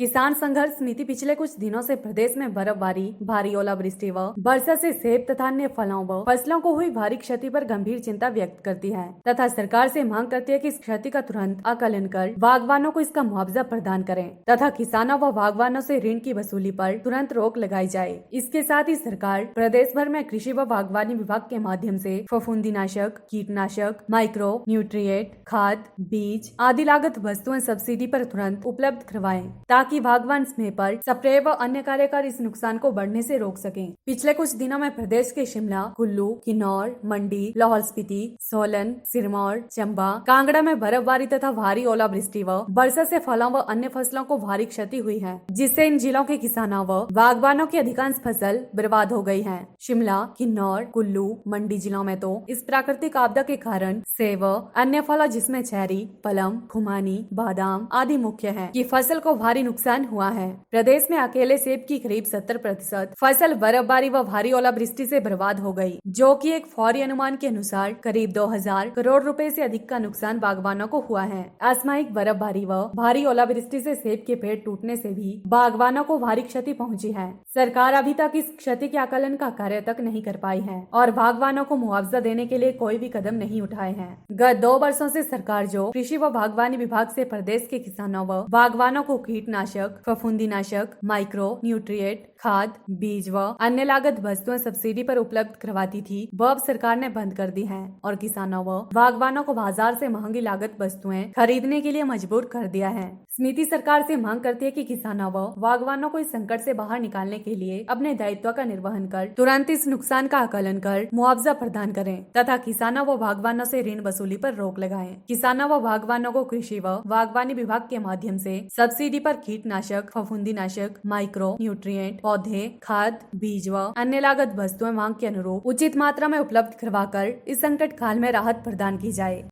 किसान संघर्ष समिति पिछले कुछ दिनों से प्रदेश में बर्फबारी, भारी ओलावृष्टि व वर्षा से सेब तथा अन्य फलों व फसलों को हुई भारी क्षति पर गंभीर चिंता व्यक्त करती है तथा सरकार से मांग करती है कि इस क्षति का तुरंत आकलन कर बागवानों को इसका मुआवजा प्रदान करें तथा किसानों व बागवानों से ऋण की वसूली पर तुरंत रोक लगाई जाए। इसके साथ ही सरकार प्रदेश भर में कृषि व बागवानी विभाग के माध्यम से फफूंदीनाशक, कीटनाशक, माइक्रो न्यूट्रिएंट, खाद, बीज आदि लागत वस्तुएं सब्सिडी पर तुरंत उपलब्ध करवाएं ताकि बागवान समय पर स्प्रे व अन्य कार्य कर इस नुकसान को बढ़ने से रोक सकें। पिछले कुछ दिनों में प्रदेश के शिमला, कुल्लू, किन्नौर, मंडी, लाहौल स्पीति, सोलन, सिरमौर, चंबा, कांगड़ा में बर्फबारी तथा भारी ओलावृष्टि व वर्षा से फलों व अन्य फसलों को भारी क्षति हुई है, जिससे इन जिलों के किसानों व बागवानों की अधिकांश फसल बर्बाद हो गई है। शिमला, किन्नौर, कुल्लू, मंडी जिलों में तो इस प्राकृतिक आपदा के कारण सेब, अन्य फल जिसमें चेरी, पलम, खुमानी, बादाम आदि मुख्य है की फसल को भारी नुकसान हुआ है। प्रदेश में अकेले सेब की करीब 70% फसल बर्फबारी व भारी ओलावृष्टि से बर्बाद हो गई, जो कि एक फौरी अनुमान के अनुसार करीब 2000 करोड़ रुपए से अधिक का नुकसान बागवानों को हुआ है। असामयिक बर्फबारी व भारी ओलावृष्टि से सेब के पेड़ टूटने से भी बागवानों को भारी क्षति पहुंची है। सरकार अभी तक इस क्षति के आकलन का कार्य तक नहीं कर पाई है और बागवानों को मुआवजा देने के लिए कोई भी कदम नहीं उठाए हैं। गत 2 वर्षों से सरकार जो कृषि व बागवानी विभाग से प्रदेश के किसानों व बागवानों को कीटनाशक, फफूंदीनाशक, माइक्रो न्यूट्रिएंट, खाद, बीज व अन्य लागत वस्तुएं सब्सिडी पर उपलब्ध करवाती थी, वो अब सरकार ने बंद कर दी है और किसानों व बागवानों को बाजार से महंगी लागत वस्तुएं खरीदने के लिए मजबूर कर दिया है। समिति सरकार से मांग करती है कि किसानों व बागवानों को इस संकट से बाहर निकालने के लिए अपने दायित्व का निर्वहन कर तुरंत इस नुकसान का आकलन कर मुआवजा प्रदान करें तथा किसानों व बागवानों से ऋण वसूली पर रोक लगाएं। किसानों व बागवानों को कृषि व बागवानी विभाग के माध्यम से सब्सिडी पर कीटनाशक, फफूंदीनाशक, माइक्रो न्यूट्रिएंट, पौधे, खाद, बीज व अन्य लागत वस्तुएं मांग के अनुरूप उचित मात्रा में उपलब्ध करवाकर इस संकट काल में राहत प्रदान की जाए।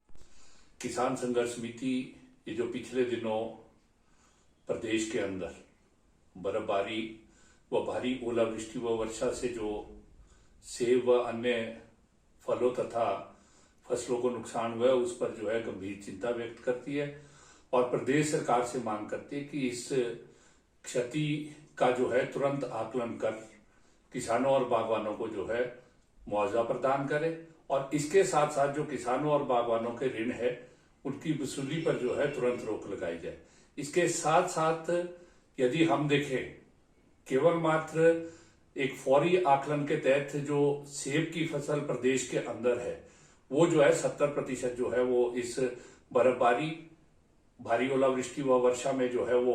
किसान संघर्ष समिति ये जो पिछले दिनों प्रदेश के अंदर बर्फबारी व भारी ओलावृष्टि व वर्षा से जो सेब व अन्य फलों तथा फसलों को नुकसान हुआ है, उस पर जो है गंभीर चिंता व्यक्त करती है और प्रदेश सरकार से मांग करती है कि इस क्षति का जो है तुरंत आकलन कर किसानों और बागवानों को जो है मुआवजा प्रदान करे और इसके साथ साथ जो किसानों और बागवानों के ऋण है उनकी वसूली पर जो है तुरंत रोक लगाई जाए। इसके साथ साथ यदि हम देखें केवल मात्र एक फौरी आकलन के तहत जो सेब की फसल प्रदेश के अंदर है वो जो है 70% जो है वो इस बर्फबारी, भारी ओलावृष्टि व वर्षा में जो है वो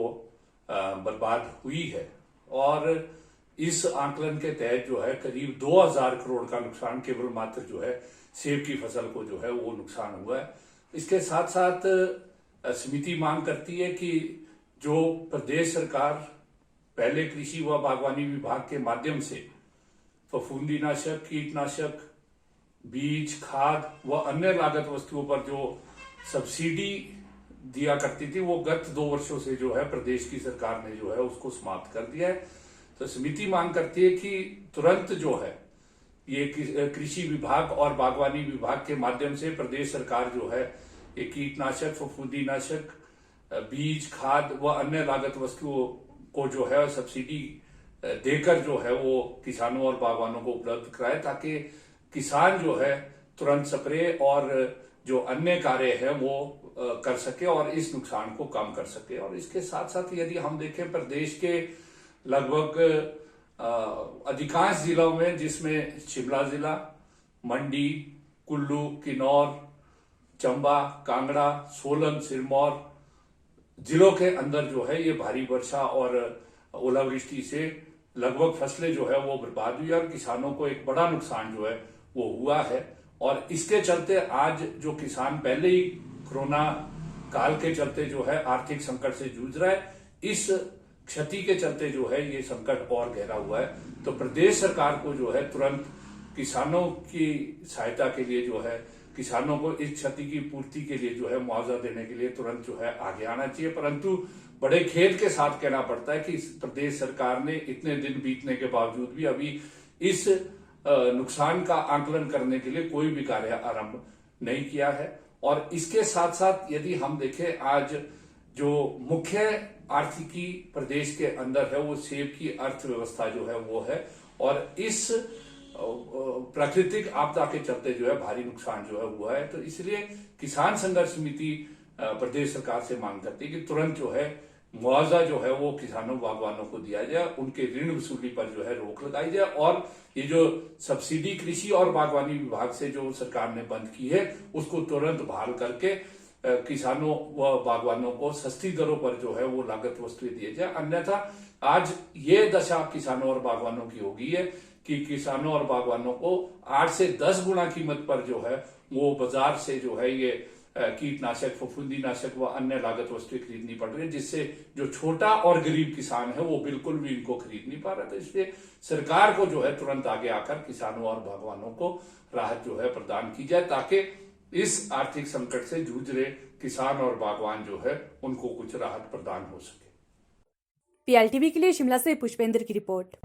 बर्बाद हुई है और इस आकलन के तहत जो है करीब 2000 करोड़ का नुकसान केवल मात्र जो है सेब की फसल को जो है वो नुकसान हुआ है। इसके साथ साथ समिति मांग करती है कि जो प्रदेश सरकार पहले कृषि व बागवानी विभाग के माध्यम से फफूंदीनाशक, कीटनाशक, बीज, खाद व अन्य लागत वस्तुओं पर जो सब्सिडी दिया करती थी वो गत 2 वर्षों से जो है प्रदेश की सरकार ने जो है उसको समाप्त कर दिया है। तो समिति मांग करती है कि तुरंत जो है ये कृषि विभाग और बागवानी विभाग के माध्यम से प्रदेश सरकार जो है ये कीटनाशक, फफूंदीनाशक, बीज, खाद व अन्य लागत वस्तुओं को जो है सब्सिडी देकर जो है वो किसानों और बागवानों को उपलब्ध कराए ताकि किसान जो है तुरंत स्प्रे और जो अन्य कार्य है वो कर सके और इस नुकसान को कम कर सके। और इसके साथ साथ यदि हम देखें प्रदेश के लगभग अधिकांश जिलों में, जिसमें शिमला जिला, मंडी, कुल्लू, किन्नौर, चंबा, कांगड़ा, सोलन, सिरमौर जिलों के अंदर जो है ये भारी वर्षा और ओलावृष्टि से लगभग फसलें जो है वो बर्बाद हुई और किसानों को एक बड़ा नुकसान जो है वो हुआ है। और इसके चलते आज जो किसान पहले ही कोरोना काल के चलते जो है आर्थिक संकट से जूझ रहा है, इस क्षति के चलते जो है ये संकट और गहरा हुआ है। तो प्रदेश सरकार को जो है तुरंत किसानों की सहायता के लिए जो है किसानों को इस क्षति की पूर्ति के लिए जो है मुआवजा देने के लिए तुरंत जो है आगे आना चाहिए। परंतु बड़े खेद के साथ कहना पड़ता है कि प्रदेश सरकार ने इतने दिन बीतने के बावजूद भी अभी इस नुकसान का आकलन करने के लिए कोई भी कार्य आरंभ नहीं किया है। और इसके साथ साथ यदि हम देखें आज जो मुख्य आर्थिकी प्रदेश के अंदर है वो सेब की अर्थव्यवस्था जो है वो है, और इस प्राकृतिक आपदा के चलते जो है भारी नुकसान जो है हुआ है। तो इसलिए किसान संघर्ष समिति प्रदेश सरकार से मांग करती है कि तुरंत जो है मुआवजा जो है वो किसानों बागवानों को दिया जाए, उनके ऋण वसूली पर जो है रोक लगाई जाए, और ये जो सब्सिडी कृषि और बागवानी विभाग से जो सरकार ने बंद की है उसको तुरंत बहाल करके किसानों व बागवानों को सस्ती दरों पर जो है वो लागत वस्तुएं दिए जाए। अन्यथा आज ये दशा किसानों और बागवानों की हो गई है कि किसानों और बागवानों को 8 से 10 गुना कीमत पर जो है वो बाजार से जो है ये कीटनाशक, फफूंदीनाशक व अन्य लागत वस्तुएं खरीदनी पड़ रही है, जिससे जो छोटा और गरीब किसान है वो बिल्कुल भी इनको खरीद नहीं पा रहा। तो इसलिए सरकार को जो है तुरंत आगे आकर किसानों और बागवानों को राहत जो है प्रदान की जाए, ताकि इस आर्थिक संकट से जूझ रहे किसान और बागवान जो है उनको कुछ राहत प्रदान हो सके। PLTV के लिए शिमला से पुष्पेंद्र की रिपोर्ट।